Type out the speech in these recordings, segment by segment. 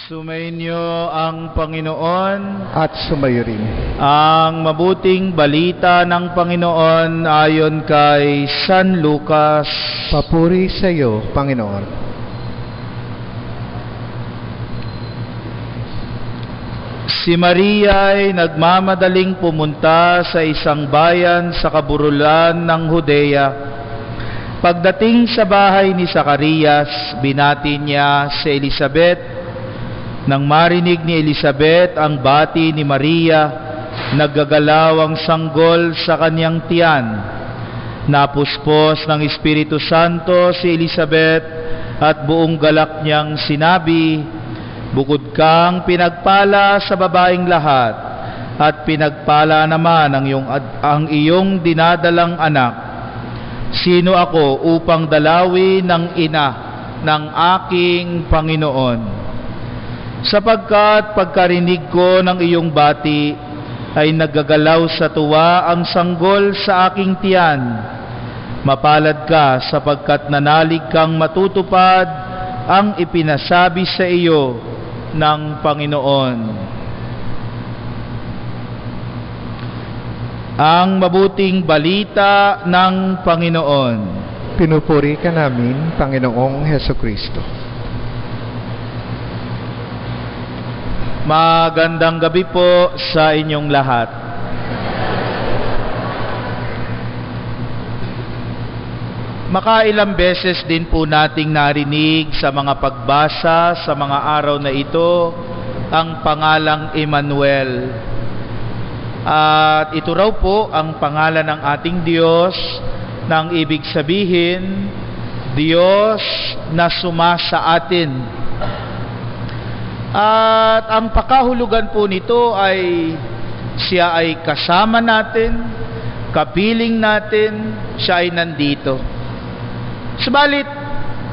Sumainyo ang Panginoon at sumayo rin. ang mabuting balita ng Panginoon ayon kay San Lucas. Papuri sa iyo, Panginoon. Si Maria ay nagmamadaling pumunta sa isang bayan sa kaburulan ng Judea. Pagdating sa bahay ni Zacarias, binati niya si Elizabeth. Nang marinig ni Elizabeth ang bati ni Maria, naggagalaw ang sanggol sa kanyang tiyan. Napuspos ng Espiritu Santo si Elizabeth at buong galak niyang sinabi, "Bukod kang pinagpala sa babaeng lahat, at pinagpala naman ang iyong dinadalang anak. Sino ako upang dalawin ng ina ng aking Panginoon? Sapagkat pagkarinig ko ng iyong bati, ay naggagalaw sa tuwa ang sanggol sa aking tiyan. Mapalad ka sapagkat nanalig kang matutupad ang ipinasabi sa iyo ng Panginoon." Ang mabuting balita ng Panginoon. Pinupuri ka namin, Panginoong Hesukristo. Magandang gabi po sa inyong lahat. Makailang beses din po nating narinig sa mga pagbasa sa mga araw na ito ang pangalang Emmanuel. At ito raw po ang pangalan ng ating Diyos, nang ibig sabihin, Diyos na sumasa atin. At ang pakahulugan po nito ay siya ay kasama natin, kapiling natin, siya ay nandito. Subalit,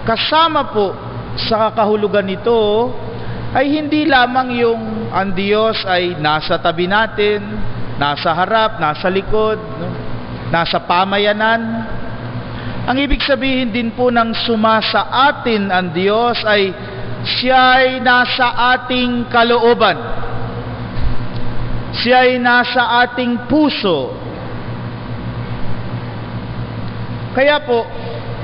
kasama po sa kahulugan nito ay hindi lamang yung ang Diyos ay nasa tabi natin, nasa harap, nasa likod, nasa pamayanan. Ang ibig sabihin din po ng sumasa atin ang Diyos ay siya ay nasa ating kalooban. Siya ay nasa ating puso. Kaya po,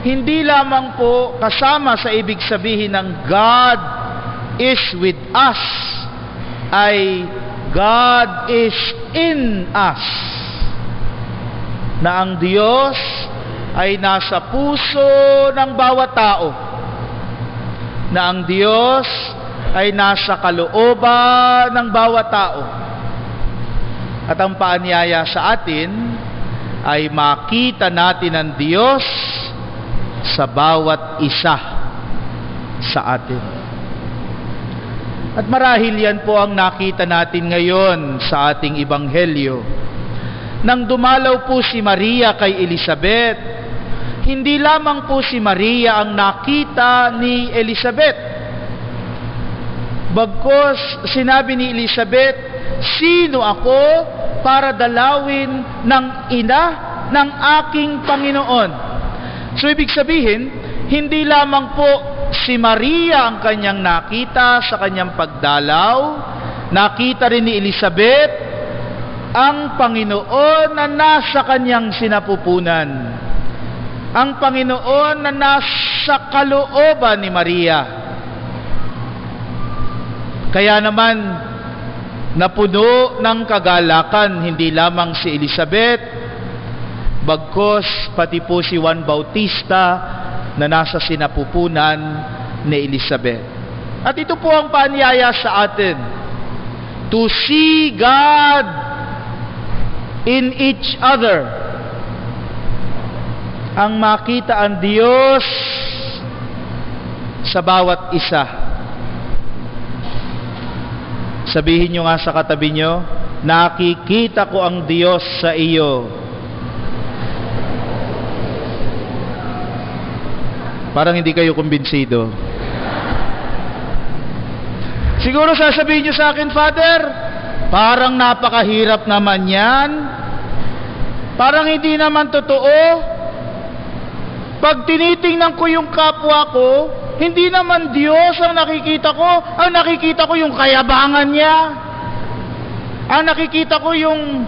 hindi lamang po kasama sa ibig sabihin ng God is with us, ay God is in us. Na ang Diyos ay nasa puso ng bawat tao. Na ang Diyos ay nasa kalooban ng bawat tao. At ang paanyaya sa atin ay makita natin ang Diyos sa bawat isa sa atin. At marahil yan po ang nakita natin ngayon sa ating ebanghelyo. Nang dumalaw po si Maria kay Elizabeth, hindi lamang po si Maria ang nakita ni Elizabeth. Bagkus sinabi ni Elizabeth, "Sino ako para dalawin ng ina ng aking Panginoon?" So ibig sabihin, hindi lamang po si Maria ang kanyang nakita sa kanyang pagdalaw, nakita rin ni Elizabeth ang Panginoon na nasa kanyang sinapupunan. Ang Panginoon na nasa kalooban ni Maria. Kaya naman, napuno ng kagalakan hindi lamang si Elizabeth, bagkus pati po si Juan Bautista na nasa sinapupunan ni Elizabeth. At ito po ang paanyaya sa atin, to see God in each other. Ang makita ang Diyos sa bawat isa. Sabihin nyo nga sa katabi nyo, nakikita ko ang Diyos sa iyo. Parang hindi kayo kumbinsido. Siguro sasabihin nyo sa akin, "Father, parang napakahirap naman yan. Parang hindi naman totoo. Pag tinitingnan ko yung kapwa ko, Hindi naman Diyos ang nakikita ko. Ang nakikita ko yung kayabangan niya. Ang nakikita ko yung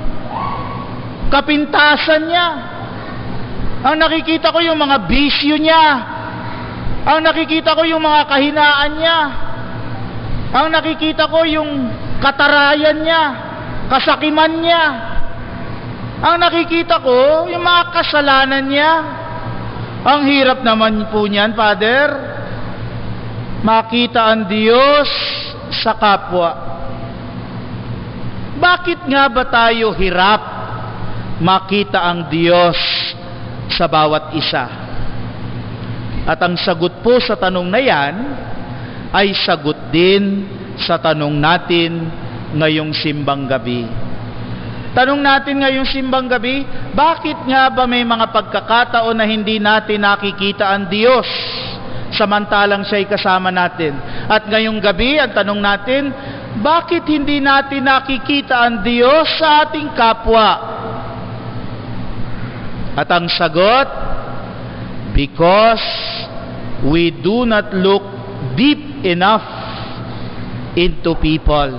kapintasan niya. Ang nakikita ko yung mga bisyo niya. Ang nakikita ko yung mga kahinaan niya. Ang nakikita ko yung katarayan niya, kasakiman niya. Ang nakikita ko yung mga kasalanan niya. Ang hirap naman po niyan, Father. Makita ang Diyos sa kapwa. Bakit nga ba tayo hirap makita ang Diyos sa bawat isa? At ang sagot po sa tanong na yan ay sagot din sa tanong natin ngayong simbang gabi. Tanong natin ngayong simbang gabi, bakit nga ba may mga pagkakataon na hindi natin nakikita ang Diyos samantalang siya'y kasama natin? At ngayong gabi, ang tanong natin, bakit hindi natin nakikita ang Diyos sa ating kapwa? At ang sagot, because we do not look deep enough into people.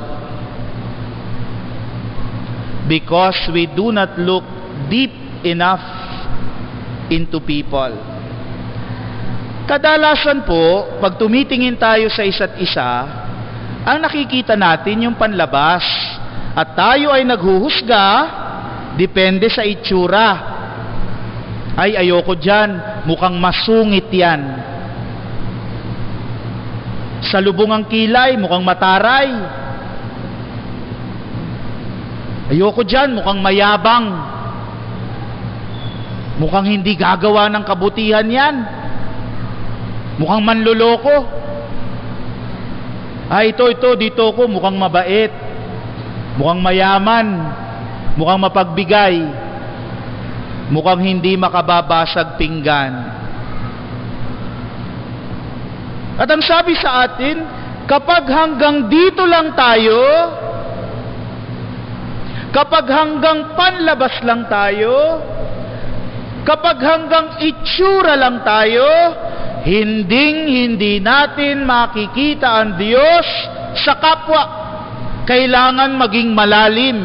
Because we do not look deep enough into people. Kadalasan po, pag tumitingin tayo sa isa't isa, ang nakikita natin yung panlabas. At tayo ay naghuhusga, depende sa itsura. Ay, ayoko dyan, mukhang masungit yan. Sa lubong ang kilay, mukhang mataray. Ayoko dyan, mukhang mayabang. Mukhang hindi gagawa ng kabutihan yan. Mukhang manloloko. Dito ko, mukhang mabait. Mukhang mayaman. Mukhang mapagbigay. Mukhang hindi makababasag pinggan. At ang sabi sa atin, kapag hanggang dito lang tayo, kapag hanggang panlabas lang tayo, kapag hanggang itsura lang tayo, hindi natin makikita ang Diyos sa kapwa. Kailangan maging malalim.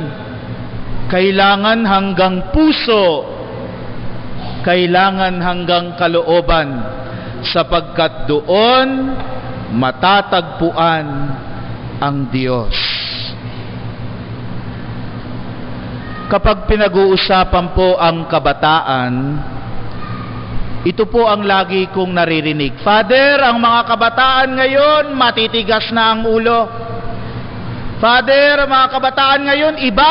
Kailangan hanggang puso. Kailangan hanggang kalooban. Sapagkat doon matatagpuan ang Diyos. Kapag pinag-uusapan po ang kabataan, ito po ang lagi kong naririnig. Father, ang mga kabataan ngayon, matitigas na ang ulo. Father, ang mga kabataan ngayon, iba,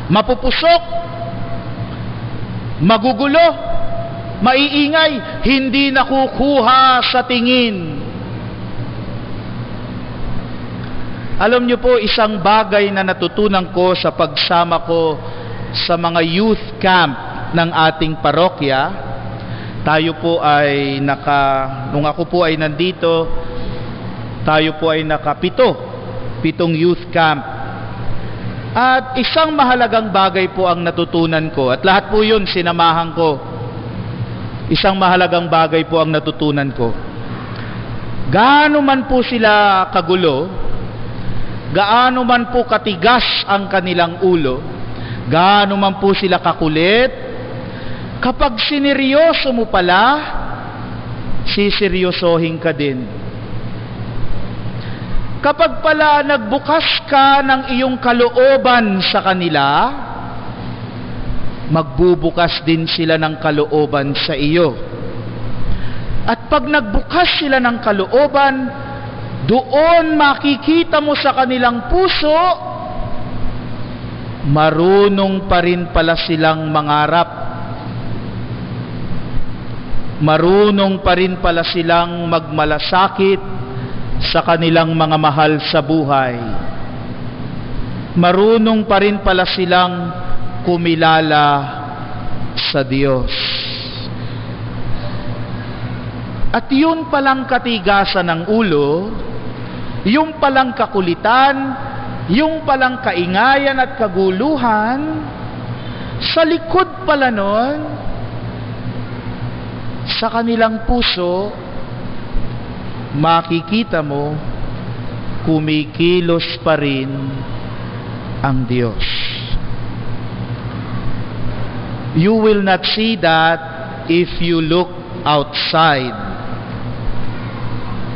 mapupusok, magugulo, maiingay, hindi nakukuha sa tingin. Alam niyo po, isang bagay na natutunan ko sa pagsama ko sa mga youth camp ng ating parokya, tayo po ay nung ako po ay nandito, tayo po ay pitong youth camp. At isang mahalagang bagay po ang natutunan ko, at lahat po yun sinamahan ko. Isang mahalagang bagay po ang natutunan ko. Gaano man po sila kagulo, gaano man po katigas ang kanilang ulo, gaano man po sila kakulit, kapag sineryoso mo pala, siseryosohin ka din. Kapag pala nagbukas ka ng iyong kalooban sa kanila, magbubukas din sila ng kalooban sa iyo. At pag nagbukas sila ng kalooban, doon makikita mo sa kanilang puso, marunong pa rin pala silang mangarap. Marunong pa rin pala silang magmalasakit sa kanilang mga mahal sa buhay. Marunong pa rin pala silang kumilala sa Diyos. At yun palang katigasan ng ulo, yung palang kakulitan, yung palang kaingayan at kaguluhan, sa likod pala nun, sa kanilang puso, makikita mo kumikilos pa rin ang Diyos. You will not see that if you look outside.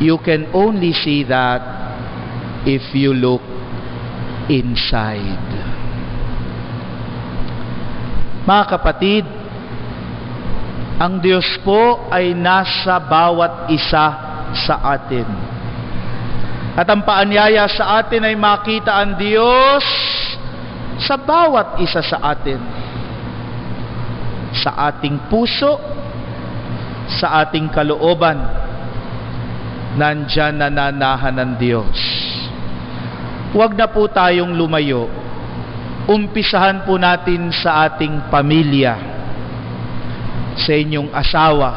You can only see that if you look inside. Mga kapatid, ang Diyos po ay nasa bawat isa sa atin. At ang paanyaya sa atin ay makita ang Diyos sa bawat isa sa atin. Sa ating puso, sa ating kalooban, nandyan nananahan ng Diyos. Huwag na po tayong lumayo. Umpisahan po natin sa ating pamilya, sa inyong asawa,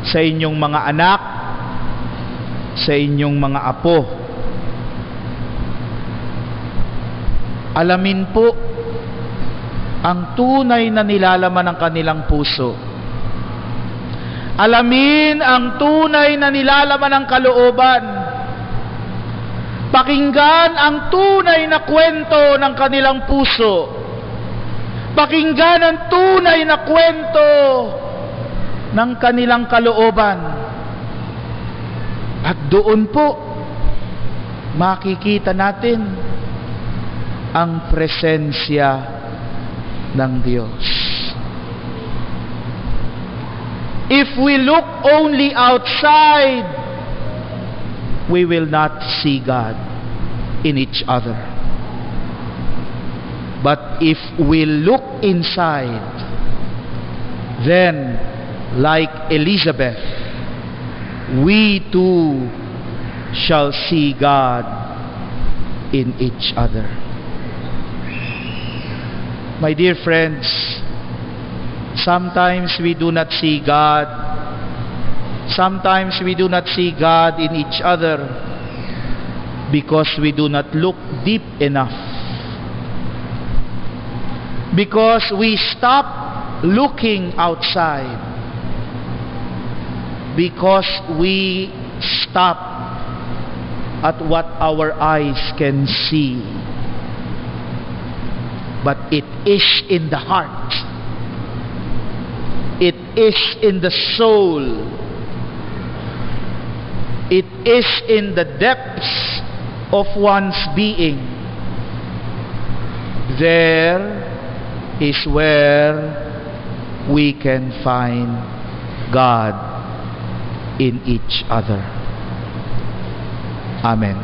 sa inyong mga anak, sa inyong mga apo. Alamin po ang tunay na nilalaman ng kanilang puso. Alamin ang tunay na nilalaman ng kalooban. Pakinggan ang tunay na kwento ng kanilang puso. Pakinggan ang tunay na kwento ng kanilang kalooban. At doon po, makikita natin ang presensya ng Diyos. If we look only outside, we will not see God in each other. But if we look inside, then, like Elizabeth, we too shall see God in each other. My dear friends, sometimes we do not see God. Sometimes we do not see God in each other because we do not look deep enough. Because we stop looking outside. Because we stop at what our eyes can see. But it is in the heart. It is in the soul. It is in the depths of one's being. There is where we can find God in each other. Amen.